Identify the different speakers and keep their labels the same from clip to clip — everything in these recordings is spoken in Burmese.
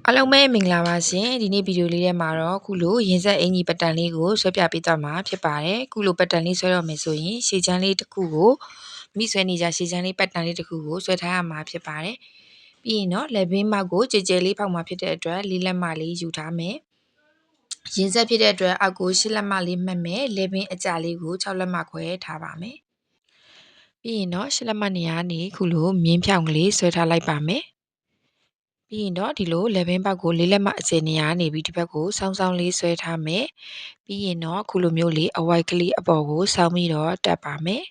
Speaker 1: အားလုံးပဲမင်္ဂလာပါရှင်ဒီနေ့ဗီဒီယိုလေးထဲမှာတော့ခုလိုရင်ဆက်အင်ကြီးပတ်တန်လေးကိုဆွဲပြပေးသွားမှာဖြစ်ပါတယ်ခုလိုပတ်တန်လေးဆွဲတော့မယ်ဆိုရင်ရှေ့ချမ်းလေးတစ်ခုကိုမိဆွဲနေကြရှေ့ချမ်းလေးပတ်တန်လေးတစ်ခုကိုဆွဲထားရမှာဖြစ်ပါတယ်ပြီးရင်တော့လက်ဘင်းမောက်ကိုကြဲကြဲလေးဖောက်မှာဖြစ်တဲ့အတွက်လေးလက်မလေးယူထားမယ်ရင်ဆက်ဖြစ်တဲ့အတွက်အောက်ကို8လက်မလေးမှတ်မယ်လက်ဘင်းအကြလေးကို6လက်မခွဲထားပါမယ်ပြီးရင်တော့8လက်မနေရာနေခုလိုမြင်းဖြောင်ကလေးဆွဲထားလိုက်ပါမယ်ပြီးရင်တော့ဒီလိုလက်ဘင်းပေါက်ကိုလေးလက်မအကျယ်နေရနေပြီးဒီဘက်ကိုစောင်းစောင်းလေးဆွဲထားမယ်ပြီးရင်တော့ခုလိုမျိုးလေးအဝိုက်ကလေးအပေါ်ကိုစောင်းပြီးတော့တက်ပါမယ်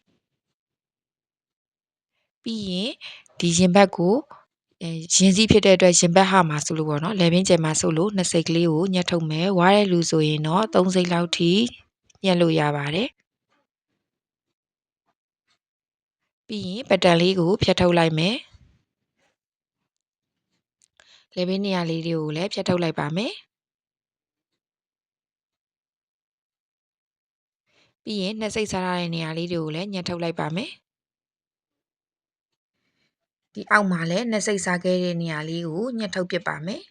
Speaker 1: ပြီးရင်ဒီရင်ဘက်ကိုရင်စီးဖြစ်တဲ့အတွက်ရင်ဘက်ဟာမှာဆိုလို့ပေါ့နော်လက်ဘင်းကျယ်မှာဆိုလို့2စိတ်ကလေးကိုညှက်ထုတ်မယ်ဝါးတဲ့လူဆိုရင်တော့3စိတ်လောက်ထိညှက်လို့ရပါတယ်ပြီးရင်ပတ်တန်လေးကိုဖြတ်ထုတ်လိုက်မယ်လက်ဘင်းနေရာလေးတွေကိုလည်းဖြတ်ထုတ်လိုက်ပါမယ်ပြီးရင်2စိတ်စားထားတဲ့နေရာလေးတွေကိုလည်းညှက်ထုတ်လိုက်ပါမယ်ဒီအောက်မှာလည်း2စိတ်စားခဲ့တဲ့နေရာလေးကိုညှက်ထုတ်ပစ်ပါမယ်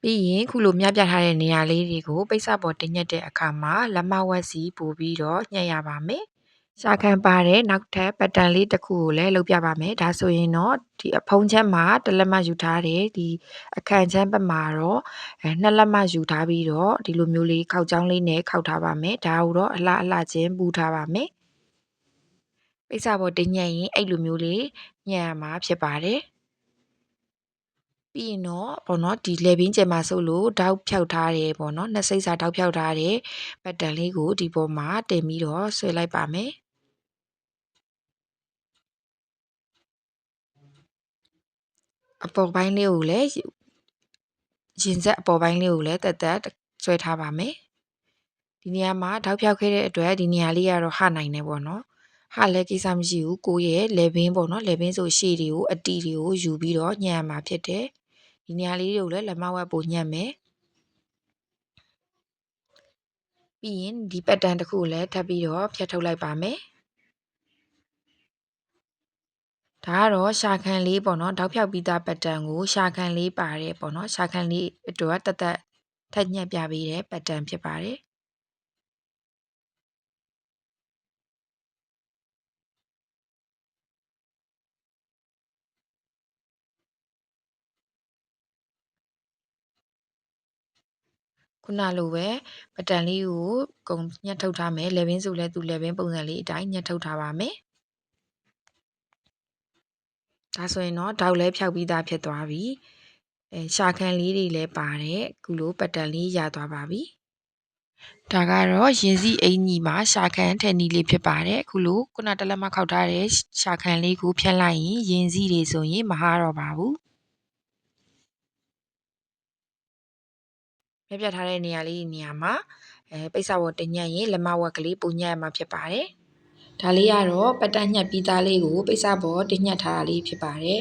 Speaker 1: ပြီးရင်ခုလိုမြပြထားတဲ့နေရာလေးတွေကိုပိတ်စပေါ်တင်ညက်တဲ့အခါမှာလက်မဝက်စီပို့ပြီးတော့ညှက်ရပါမယ်ရှာခံပါတဲ့နောက်ထပ်ပတ်တန်လေးတစ်ခုကိုလည်းလုပ်ပြပါမယ်ဒါဆိုရင်တော့ဒီအဖုံးချမ်းမှာတစ်လက်မယူထားတယ်ဒီအခန့်ချမ်းဘက်မှာတော့2လက်မယူထားပြီးတော့ဒီလိုမျိုးလေးခောက်ချောင်းလေးနဲ့ခောက်ထားပါမယ်ဒါကိုတော့အလှချင်းပူထားပါမယ်ပိတ်စပေါ်တင်ညက်ရင်အဲ့လိုမျိုးလေးညှက်ရမှာဖြစ်ပါတယ်ပြီးရင်တော့ပေါ့နော်ဒီလေဘင်းကျယ်မှာဆိုလို့တောက်ဖြောက်ထားတယ်ပေါ့နော်နှစ်စိတ်စာတောက်ဖြောက်ထားတယ်ပတ်တန်လေးကိုဒီပေါ်မှာတင်ပြီးတော့ဆွဲလိုက်ပါမယ်အပေါ်ပိုင်းလေးကိုလည်းရင်ဆက်အပေါ်ပိုင်းလေးကိုလည်းတက်တက်ဆွဲထားပါမယ်ဒီနေရာမှာတောက်ဖြောက်ခဲ့တဲ့အတွက်ဒီနေရာလေးကတော့ဟနိုင်နေပေါ့နော်ဟာလည်းကိစ္စမရှိဘူးကိုရဲ့လေဘင်းပေါ့နော်လေဘင်းဆိုရှေ့တွေကိုအတီတွေကိုယူပြီးတော့ညှက်ရမှာဖြစ်တယ်ဒီနေရာလေးတွေကိုလည်းလက်မဝက်ပိုညှက်မယ်ပြီးရင်ဒီပတ်တန်တစ်ခုကိုလည်းထပ်ပြီးတော့ဖြတ်ထုတ်လိုက်ပါမယ်ဒါကတော့ရှာခံလေးပေါ့နော်တောက်ဖြောက်ပြီးသားပတ်တန်ကိုရှာခံလေးပါတယ်ပေါ့နော်ရှာခံလေးအတွက်တက်တက်ထက်ညက်ပြပေးတဲ့ပတ်တန်ဖြစ်ပါတယ်ခုနလိုပဲပတ်တန်လေးကိုကုန်ညှက်ထုတ်ထားမယ်လေဘင်းဆိုလဲသူလေဘင်းပုံစံလေးအတိုင်းညှက်ထုတ်ထားပါမယ်ဒါဆိုရင်တော့တောက်လဲဖြောက်ပြီးသားဖြစ်သွားပြီရှာခံလေးတွေလည်းပါတယ်ခုလိုပတ်တန်လေးရသွားပါပြီဒါကတော့ရင်စီအင်ကြီးမှာရှာခံထက်နီလေးဖြစ်ပါတယ်အခုလိုခုနတလက်မခောက်ထားတဲ့ရှာခံလေးကိုဖြတ်လိုက်ရင်ရင်စီတွေဆိုရင်မဟာတော့ပါဘူးမြပြထားတဲ့နေရာလေးနေရာမှာပိတ်စပေါ်တင်ညက်ရင်လက်မဝက်ကလေးပုံညက်ရမှာဖြစ်ပါတယ်ဒါလေးကတော့ပတ်တန်ညက်ပြီးသားလေးကိုပိတ်စပေါ်တင်ညက်ထားတာလေးဖြစ်ပါတယ်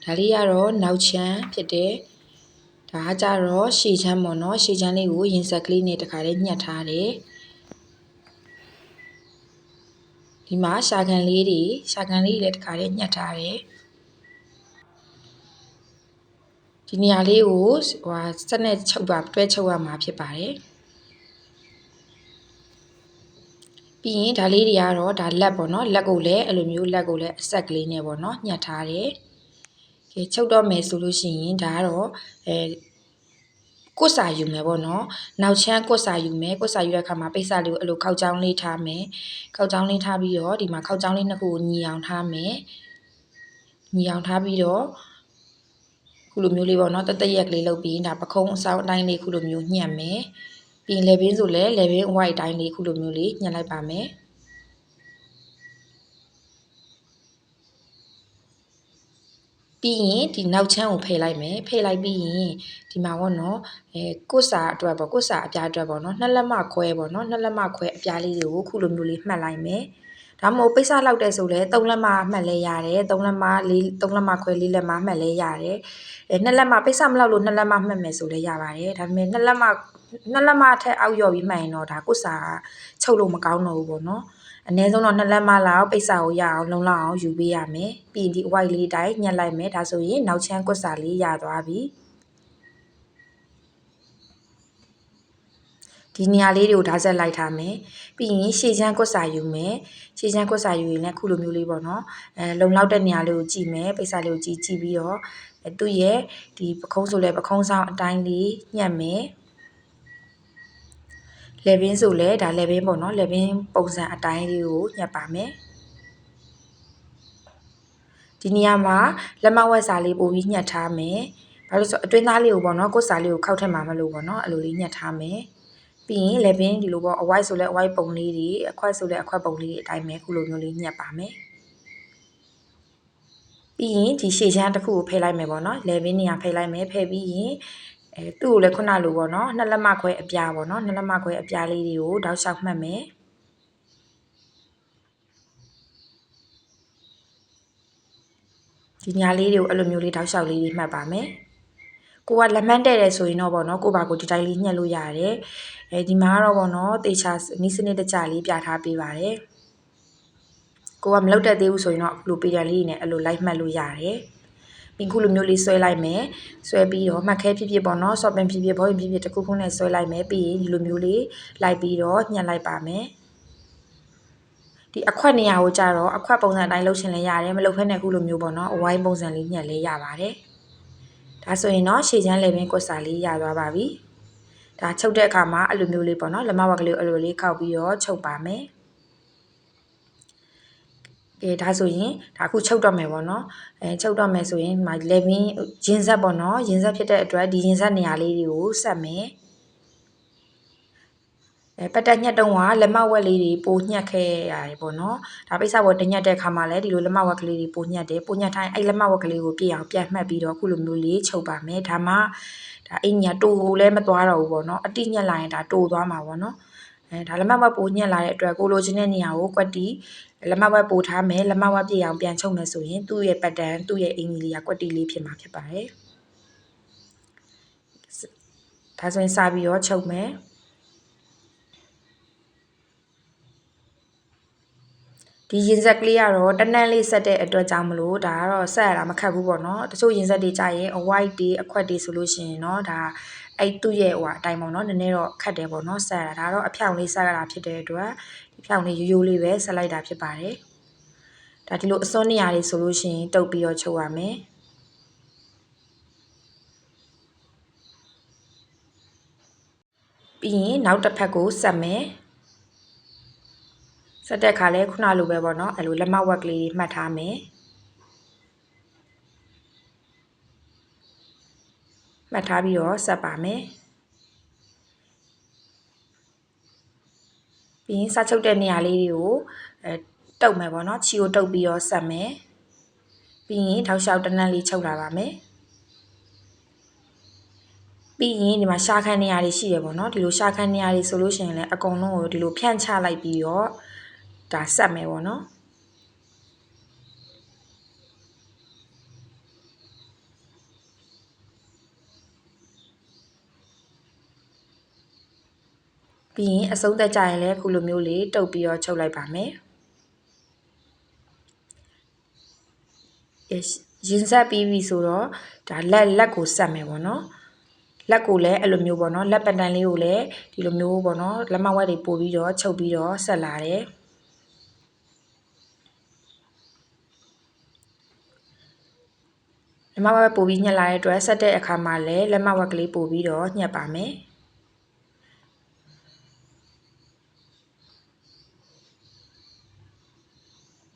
Speaker 1: ဒါလေးကတော့နောက်ချမ်းဖြစ်တယ်ဒါကကြတော့ရှေ့ချမ်းပေါ့နော်ရှေ့ချမ်းလေးကိုရင်ဆက်ကလေးနဲ့တခါလေးညှက်ထားတယ်ဒီမှာရှာခံလေးတွေလည်းတခါလေးညှက်ထားတယ်ဒီနေရာလေးကိုစက်နဲ့ချုပ်ပါတွဲချုပ်ရမှာဖြစ်ပါတယ်ပြီးရင်ဒါလေးတွေကတော့ဒါလက်ပေါ့နော်လက်ကိုလည်းအဲ့လိုမျိုးလက်ကိုလည်းအဆက်ကလေးနဲ့ပေါ့နော်ညှက်ထားတယ်ကဲချုပ်တော့မယ်ဆိုလို့ရှိရင်ဒါကတော့ကွတ်စာယူမယ်ပေါ့နော်နောက်ချမ်းကွတ်စာယူမယ်ကွတ်စာယူတဲ့အခါမှာပိတ်စာလေးကိုအဲ့လိုခောက်ချောင်းလေးထားမယ်ခောက်ချောင်းလေးထားပြီးတော့ဒီမှာခောက်ချောင်းလေးနှစ်ခုကိုညီအောင်ထားမယ်ညီအောင်ထားပြီးတော့ခုလိုမျိုးလေးပေါ့နော်တသက်ရက်ကလေးလုပ်ပြီးဒါပခုံးအစောင်းအတိုင်းလေးခုလိုမျိုးညှက်မယ်ပြီးရင်လေဘင်းဆိုလည်းလေဘင်း white အတိုင်းလေးခုလိုမျိုးလေးညှက်လိုက်ပါမယ်ပြီးရင်ဒီနောက်ချမ်းကိုဖယ်လိုက်မယ်ဖယ်လိုက်ပြီးရင်ဒီမှာပေါ့နော်ကွတ်စာအတွက်ပေါ့ကွတ်စာအပြားအတွက်ပေါ့နော်2လက်မခွဲပေါ့နော်2လက်မခွဲအပြားလေးတွေကိုခုလိုမျိုးလေးမှတ်လိုက်မယ်ဒါမှမဟုတ်ပိတ်စလောက်တဲ့ဆိုလဲ3လက်မမှတ်လဲရတယ်3လက်မ3လက်မခွဲ4လက်မမှတ်လဲရတယ်2လက်မပိတ်စမလောက်လို့2လက်မမှတ်မယ်ဆိုလဲရပါတယ်ဒါပေမဲ့2လက်မထက်အောက်လျော့ပြီးမှတ်ရင်တော့ဒါကွတ်စာချုပ်လို့မကောင်းတော့ဘူးပေါ့နော် အနည်းဆုံးတော့2လက်မလောက်ပိတ်စာကိုရအောင်လုံလောက်အောင်ယူပေးရမယ်ပြီးရင်ဒီအဝိုက်လေးတိုင်းညှက်လိုက်မယ်ဒါဆိုရင်နောက်ချမ်းကွတ်စာလေးရသွားပြီဒီနေရာလေးတွေကိုဓာတ်ဆက်လိုက်ထားမယ်ပြီးရင်ရှေ့ချမ်းကွတ်စာယူမယ်ရှေ့ချမ်းကွတ်စာယူရင်လည်းခုလိုမျိုးလေးပေါ့နော်လုံလောက်တဲ့နေရာလေးကိုကြည့်မယ်ပိတ်စာလေးကိုကြည့်ပြီးတော့သူ့ရဲ့ဒီပခုံးဆိုလဲပခုံးဆောင်အတိုင်းလေးညှက်မယ်လေဘင်းဆိုလဲဒါလေဘင်းပေါ့နော်လေဘင်းပုံစံအတိုင်းလေးကိုညှက်ပါမယ်ဒီနေရာမှာလက်မဝက်စာလေးပို့ပြီးညှက်ထားမယ်ဘာလို့ဆိုအတွင်းသားလေးကိုပေါ့နော်ကွတ်စာလေးကိုခောက်ထက်မှာမလို့ပေါ့နော်အဲ့လိုလေးညှက်ထားမယ်ပြီးရင်လေဘင်းဒီလိုပေါ့အဝိုက်ဆိုလဲအဝိုက်ပုံလေးတွေအခွက်ဆိုလဲအခွက်ပုံလေးတွေအတိုင်းပဲခုလိုမျိုးလေးညှက်ပါမယ်ပြီးရင်ဒီရှေ့ချမ်းတစ်ခုကိုဖယ်လိုက်မယ်ပေါ့နော်လေဘင်းနေရာဖယ်လိုက်မယ်ဖယ်ပြီးရင်သူ့ကိုလည်းခုနလိုပေါ့နော်2လက်မခွဲအပြားပေါ့နော်2လက်မခွဲအပြားလေးတွေကိုတောက်လျှောက်မှတ်မယ်ဒီညာလေးတွေကိုအဲ့လိုမျိုးလေးတောက်လျှောက်လေးတွေမှတ်ပါမယ်ကိုကလက်မှတ်တဲ့တယ်ဆိုရင်တော့ပေါ့နော်ကိုပါကိုဒီတိုင်းလေးညှက်လို့ရတယ်ဒီမှာကတော့ပေါ့နော်တေချာနီးစနစ်တကျလေးပြထားပေးပါတယ်ကိုကမလုပ်တတ်သေးဘူးဆိုရင်တော့လိုပီတန်လေးနဲ့အဲ့လိုလိုက်မှတ်လို့ရတယ်ပြီးခုလိုမျိုးလေးဆွဲလိုက်မယ်ဆွဲပြီးတော့မှတ်ခဲဖြစ်ဖြစ်ပေါ့နော်ဆော့ပင်ဖြစ်ဖြစ်ဘောရင်ဖြစ်ဖြစ်တစ်ခုခုနဲ့ဆွဲလိုက်မယ်ပြီးရင်ဒီလိုမျိုးလေးလိုက်ပြီးတော့ညှက်လိုက်ပါမယ်ဒီအခွက်နေရာကိုကြတော့အခွက်ပုံစံအတိုင်းလုပ်ချင်လဲရတယ်မလုပ်ဖက်နဲ့ခုလိုမျိုးပေါ့နော်အဝိုင်းပုံစံလေးညှက်လဲရပါတယ်ဒါဆိုရင်တော့ရှေ့ချမ်းလေဘင်းကွတ်စာလေးရသွားပါပြီဒါချုပ်တဲ့အခါမှာအဲ့လိုမျိုးလေးပေါ့နော်လက်မဝက်ကလေးအဲ့လိုလေးခောက်ပြီးတော့ချုပ်ပါမယ်ဒါဆိုရင်ဒါအခုချုပ်တော့မယ်ပေါ့နော်ချုပ်တော့မယ်ဆိုရင်ဒီမှာလေဘင်းရင်ဆက်ပေါ့နော်ရင်ဆက်ဖြစ်တဲ့အတွက်ဒီရင်ဆက်နေရာလေးတွေကိုဆက်မယ်ပတ်တက်ညက်တုံးကလက်မဝက်လေးတွေပိုညက်ခဲ့ရတယ်ပေါ့နော်ဒါပိတ်စာပေါ်တညက်တဲ့ခါမှာလည်းဒီလိုလက်မဝက်ကလေးတွေပိုညက်တယ်ပိုညက်တိုင်းအဲ့လက်မဝက်ကလေးကိုပြည့်အောင်ပြန်မှတ်ပြီးတော့ခုလိုမျိုးလေးချုပ်ပါမယ်ဒါမှဒါအင်ညာတိုးလည်းမသွားတော့ဘူးပေါ့နော်အတိညက်လာရင်ဒါတိုးသွားမှာပေါ့နော်ဒါလက်မဝက်ပိုညက်လာတဲ့အတွက်ကိုလိုချင်တဲ့နေရာကိုကွက်တီလက်မဝက်ပိုထားမယ်လက်မဝက်ပြည့်အောင်ပြန်ချုပ်မယ်ဆိုရင်သူ့ရဲ့ပတ်တန်သူ့ရဲ့အင်ကြီးလေးကကွက်တီလေးဖြစ်မှာဖြစ်ပါတယ်ဒါဆိုရင်စပြီးတော့ချုပ်မယ်ဒီရင်ဆက်ကလေးကတော့တနန်းလေးဆက်တဲ့အတွက်ကြောင့်မလို့ဒါကတော့ဆက်ရတာမခက်ဘူးပေါ့နော်တချို့ရင်ဆက်တွေကြာရင်အဝိုက်တွေအခွက်တွေဆိုလို့ရှိရင်တော့ဒါအဲ့သူ့ရဲ့ဟိုအတိုင်းပေါ့နော်နည်းနည်းတော့ခက်တယ်ပေါ့နော်ဆက်ရတာဒါတော့အဖြောင်လေးဆက်ရတာဖြစ်တဲ့အတွက်ဒီဖြောင်လေးရိုးရိုးလေးပဲဆက်လိုက်တာဖြစ်ပါတယ်ဒါဒီလိုအစွန်းနေရာတွေဆိုလို့ရှိရင်တုပ်ပြီးတော့ချုပ်ရမယ်ပြီးရင်နောက်တစ်ဖက်ကိုဆက်မယ်ဆက်တဲ့ခါလဲခုနလိုပဲပေါ့နော်အဲ့လိုလက်မဝက်ကလေးမှတ်ထားမယ်မှတ်ထားပြီးတော့ဆက်ပါမယ်ပြီးရင်စချုပ်တဲ့နေရာလေးတွေကိုတုပ်မယ်ပေါ့နော်ချီကိုတုပ်ပြီးတော့ဆက်မယ်ပြီးရင်ထောက်လျှောက်တနန်းလေးချုပ်လာပါမယ်ပြီးရင်ဒီမှာရှာခန်းနေရာတွေရှိရပေါ့နော်ဒီလိုရှာခန်းနေရာတွေဆိုလို့ရှိရင်လည်းအကုန်လုံးကိုဒီလိုဖြန့်ချလိုက်ပြီးတော့ဒါဆက်မယ်ပေါ့နော်ပြီးရင်အဆုံးသက်ကြရင်လည်းခုလိုမျိုးလေးတုပ်ပြီးတော့ချုပ်လိုက်ပါမယ်ရင်ဆက်ပြီးပြီဆိုတော့ဒါလက်ကိုဆက်မယ်ပေါ့နော်လက်ကိုလည်းအဲ့လိုမျိုးပေါ့နော်လက်ပတန်လေးကိုလည်းဒီလိုမျိုးပေါ့နော်လက်မဝက်တွေပို့ပြီးတော့ချုပ်ပြီးတော့ဆက်လာတယ်လက်မဝက်ပို့ပြီးညှက်လာတဲ့အတွက်ဆက်တဲ့အခါမှာလည်းလက်မဝက်ကလေးပို့ပြီးတော့ညှက်ပါမယ်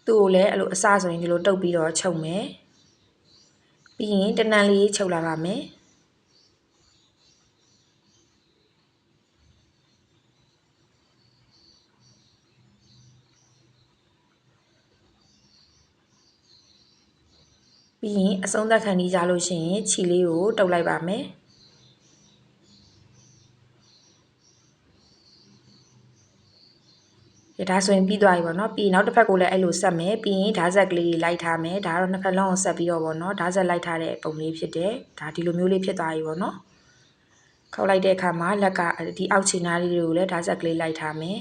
Speaker 1: သူ့ကိုလည်းအဲ့လိုအစဆိုရင်ဒီလိုတုပ်ပြီးတော့ချုပ်မယ်ပြီးရင်တနန်းလေးချုပ်လာပါမယ်ပြီးရင်အဆုံးသက်ခံပြီးကြလို့ရှိရင်ခြီလေးကိုတုပ်လိုက်ပါမယ်ဒါဆိုရင်ပြီးသွားပြီပေါ့နော်ပြီးနောက်တစ်ဖက်ကိုလည်းအဲ့လိုဆက်မယ်ပြီးရင်ဓာတ်ဆက်ကလေးလိုက်ထားမယ်ဒါကတော့နှစ်ဖက်လုံးကိုဆက်ပြီးတော့ပေါ့နော်ဓာတ်ဆက်လိုက်ထားတဲ့ပုံလေးဖြစ်တယ်ဒါဒီလိုမျိုးလေးဖြစ်သွားပြီပေါ့နော်ခောက်လိုက်တဲ့အခါမှာလက်ကဒီအောက်ခြေနားလေးတွေကိုလည်းဓာတ်ဆက်ကလေးလိုက်ထားမယ်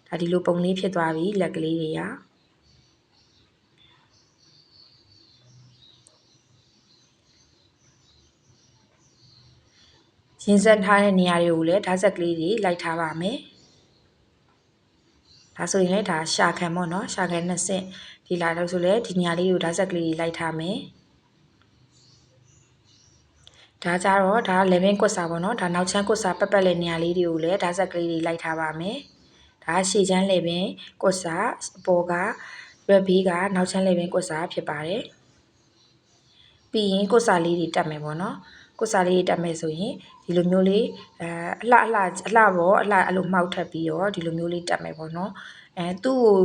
Speaker 1: ဒါဒီလိုပုံလေးဖြစ်သွားပြီလက်ကလေးတွေကရင်ဆက်ထားတဲ့နေရာတွေကိုလည်းဓာတ်ဆက်ကလေးတွေလိုက်ထားပါမယ်ဒါဆိုရင်လည်းဒါရှာခံပေါ့နော်ရှာခံ2ဆင့်ဒီလာတော့ဆိုလည်းဒီနေရာလေးကိုဓာတ်ဆက်ကလေးတွေလိုက်ထားမယ်ဒါကြတော့ဒါ11ကွတ်စာပေါ့နော်ဒါနောက်ချမ်းကွတ်စာပတ်လဲနေရာလေးတွေကိုလည်းဓာတ်ဆက်ကလေးတွေလိုက်ထားပါမယ်ဒါရှေ့ချမ်း11ကွတ်စာအပေါ်ကရွက်ဘေးကနောက်ချမ်း11ကွတ်စာဖြစ်ပါတယ်ပြီးရင်ကွတ်စာလေးတွေတက်မယ်ပေါ့နော်ကွတ်စာလေးတွေတက်မယ်ဆိုရင်ဒီလိုမျိုးလေးအလှပေါ့အလှအဲ့လိုမှောက်ထပ်ပြီးတော့ဒီလိုမျိုးလေးတက်မယ်ပေါ့နော်သူ့ကို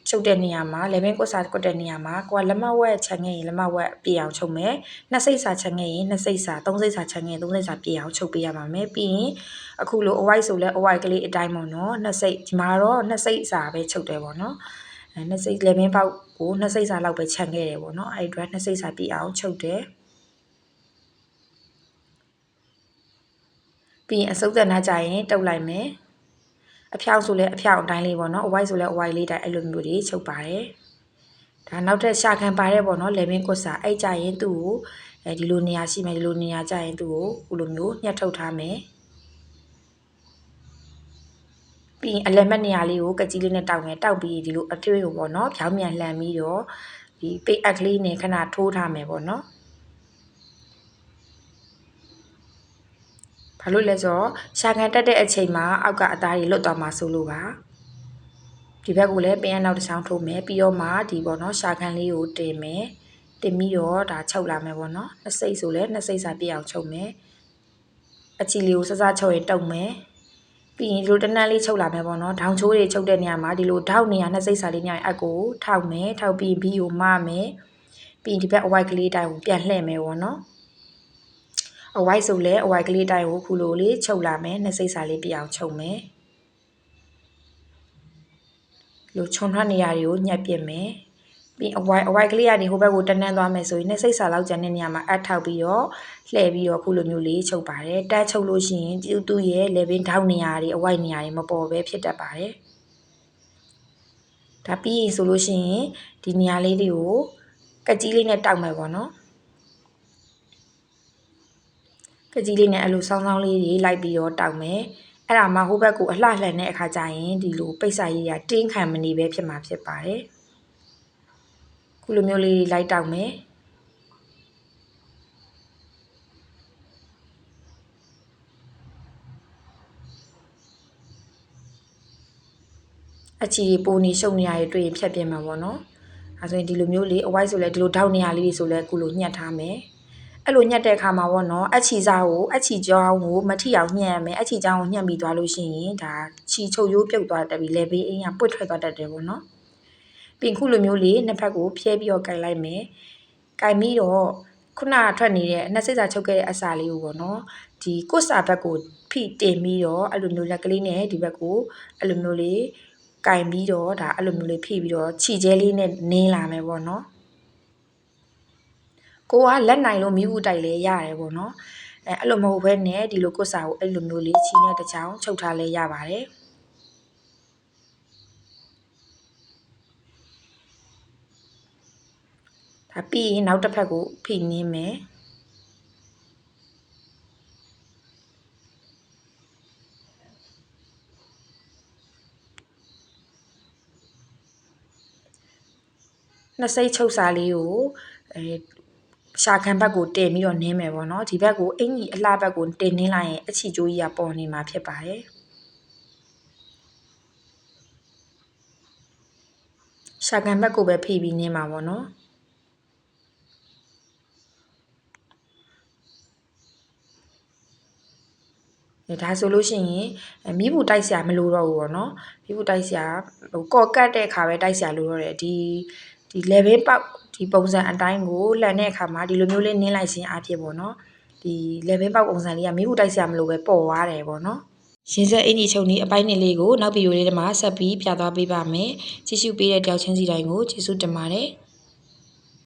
Speaker 1: ချုပ်တဲ့နေရာမှာ11ကွတ်စာကွတ်တဲ့နေရာမှာကိုကလက်မဝက်ချန်ခဲ့ရင်လက်မဝက်ပြေအောင်ချုပ်မယ်နှစ်စိတ်စာချန်ခဲ့ရင်နှစ်စိတ်စာသုံးစိတ်စာချန်ခဲ့ရင်သုံးစိတ်စာပြေအောင်ချုပ်ပေးရပါမယ်ပြီးရင်အခုလိုအဝိုက်ဆိုလဲအဝိုက်ကလေးအတိုင်းပေါ့နော်နှစ်စိတ်ဒီမှာတော့နှစ်စိတ်စာပဲချုပ်တယ်ပေါ့နော်နှစ်စိတ်11ပေါက်ကိုနှစ်စိတ်စာလောက်ပဲချန်ခဲ့တယ်ပေါ့နော်အဲ့ဒီအတွက်နှစ်စိတ်စာပြေအောင်ချုပ်တယ်ပြီးရင်အစုပ်သက်နာကြရင်တုပ်လိုက်မယ်အဖြောက်ဆိုလဲအဖြောက်အတိုင်းလေးပေါ့နော်အဝိုက်ဆိုလဲအဝိုက်လေးတိုင်းအဲ့လိုမျိုးတွေချုပ်ပါတယ်ဒါနောက်ထပ်ရှာခံပါတယ်ပေါ့နော်11ကွတ်စာအဲ့ကြရင်သူ့ကိုဒီလိုနေရာရှိမယ်ဒီလိုနေရာကြရင်သူ့ကိုဟိုလိုမျိုးညှက်ထုတ်ထားမယ်ပြီးရင်အလက်မက်နေရာလေးကိုကကြီးလေးနဲ့တောက်မယ်တောက်ပြီးဒီလိုအထွေးကိုပေါ့နော်ဖြောင်းမြန်လှန်ပြီးတော့ဒီပိတ်အက်ကလေးနဲ့ခဏထိုးထားမယ်ပေါ့နော်ဘာလို့လဲဆိုတော့ရှာခံတက်တဲ့အချိန်မှာအောက်ကအသားတွေလွတ်သွားမှာဆိုလို့ပါဒီဘက်ကိုလည်းပင်ရနောက်တစ်ချောင်းထိုးမယ်ပြီးတော့မှဒီပေါ့နော်ရှာခံလေးကိုတင်မယ်တင်ပြီးတော့ဒါချုပ်လာမယ်ပေါ့နော်နှစ်စိတ်ဆိုလဲနှစ်စိတ်စာပြည့်အောင်ချုပ်မယ်အချီလေးကိုစစချုပ်ရင်တုပ်မယ်ပြီးရင်ဒီလိုတနန်းလေးချုပ်လာမယ်ပေါ့နော်ဒေါင်ချိုးတွေချုပ်တဲ့နေရာမှာဒီလိုထောက်နေရနှစ်စိတ်စာလေးညရင်အကိုထောက်မယ်ထောက်ပြီးဘီကိုမမယ်ပြီးရင်ဒီဘက်အဝိုက်ကလေးတိုင်းကိုပြန်လှည့်မယ်ပေါ့နော်အဝိုက်ဆိုလဲအဝိုက်ကလေးတိုင်းကိုခုလိုလေးချုပ်လာမယ်နှစ်စိတ်စာလေးပြအောင်ချုပ်မယ်လို့ခြုံထွက်နေရာတွေကိုညှက်ပြစ်မယ်ပြီးအဝိုက်ကလေးကနေဟိုဘက်ကိုတန်းသွားမယ်ဆိုရင်နှစ်စိတ်စာလောက်ကျန်တဲ့နေရာမှာအပ်ထောက်ပြီးတော့လှည့်ပြီးတော့ခုလိုမျိုးလေးချုပ်ပါတယ်တန်းချုပ်လို့ရှိရင်သူ့ရဲ့လေပင်ထောက်နေရာတွေအဝိုက်နေရာတွေမပေါ်ပဲဖြစ်တတ်ပါတယ်ဒါပြီးရင်ဆိုလို့ရှိရင်ဒီနေရာလေးတွေကိုကကြီးလေးနဲ့တောက်မယ်ပေါ့နော်ကကြီးလေးနဲ့အဲ့လိုဆောင်းလေးတွေလိုက်ပြီးတော့တောက်မယ်အဲ့ဒါမှဟိုဘက်ကိုအလှလှန်တဲ့အခါကျရင်ဒီလိုပိတ်စာရေးရတင်းခံမနေပဲဖြစ်မှာဖြစ်ပါတယ်ခုလိုမျိုးလေးလိုက်တောက်မယ်အချီပိုနေရှုံနေရတွေတွေ့ရင်ဖြတ်ပြင်းမှာပေါ့နော်အဲဆိုရင်ဒီလိုမျိုးလေးအဝိုက်ဆိုလဲဒီလိုထောက်နေရလေးတွေဆိုလဲခုလိုညှက်ထားမယ်အဲ့လိုညှက်တဲ့အခါမှာပေါ့နော်အချီစားကိုအချီကြောင်းကိုမထိအောင်ညှက်ရမယ်အချီကြောင်းကိုညှက်ပြီးသွားလို့ရှိရင်ဒါချီချုပ်ရိုးပြုတ်သွားတတ်ပြီးလေဘေးအင်းကပွတ်ထွက်သွားတတ်တယ်ပေါ့နော်ပြင်ခုလိုမျိုးလေးနှစ်ဖက်ကိုဖြဲပြီးတော့ကင်လိုက်မယ်ကင်ပြီးတော့ခုနထွက်နေတဲ့နှစ်စိတ်စာချုပ်ခဲ့တဲ့အစာလေးကိုပေါ့နော်ဒီကွတ်စာဘက်ကိုဖိတင်ပြီးတော့အဲ့လိုမျိုးလက်ကလေးနဲ့ဒီဘက်ကိုအဲ့လိုမျိုးလေးကင်ပြီးတော့ဒါအဲ့လိုမျိုးလေးဖိပြီးတော့ခြိကျဲလေးနဲ့နင်းလာမယ်ပေါ့နော်ကိုကလက်နိုင်လို့မိဘူးတိုက်လဲရတယ်ပေါ့နော်အဲ့လိုမဟုတ်ဘဲနဲ့ဒီလိုကွတ်စာကိုအဲ့လိုမျိုးလေးခြိနဲ့တစ်ချောင်းချုပ်ထားလဲရပါတယ်ဒါပြီးရင်နောက်တစ်ဖက်ကိုဖိနင်းမယ်နှစ်စိတ်ချုပ်စာလေးကိုရှာခံဘက်ကိုတင်ပြီးတော့နင်းမယ်ပေါ့နော်ဒီဘက်ကိုအင်ကြီးအလှဘက်ကိုတင်နင်းလိုက်ရင်အချီကျိုးကြီးကပေါ်နေမှာဖြစ်ပါတယ်ရှာခံဘက်ကိုပဲဖိပြီးနင်းမှာပေါ့နော်ဒါဆိုလို့ရှိရင်မိဘူးတိုက်ဆရာမလိုတော့ဘူးပေါ့နော်မိဘူးတိုက်ဆရာဟိုကော့ကတ်တဲ့အခါပဲတိုက်ဆရာလိုတော့တယ်ဒီ level ပေါက်ဒီပုံစံအတိုင်းကိုလှန်တဲ့အခါမှာဒီလိုမျိုးလေးနင်းလိုက်ခြင်းအဖြစ်ပေါ့နော်ဒီ level ပေါက်ပုံစံလေးကမိဘူးတိုက်ဆရာမလိုပဲပေါ်သွားတယ်ပေါ့နော်ရင်ဆက်အင်ကြီးချုပ်နီးအပိုင်းနှစ်လေးကိုနောက်ဗီဒီယိုလေးထဲမှာဆက်ပြီးပြသပေးပါမယ်ကြည့်ရှုပေးတဲ့တယောက်ချင်းစီတိုင်းကိုကျေးဇူးတင်ပါတယ်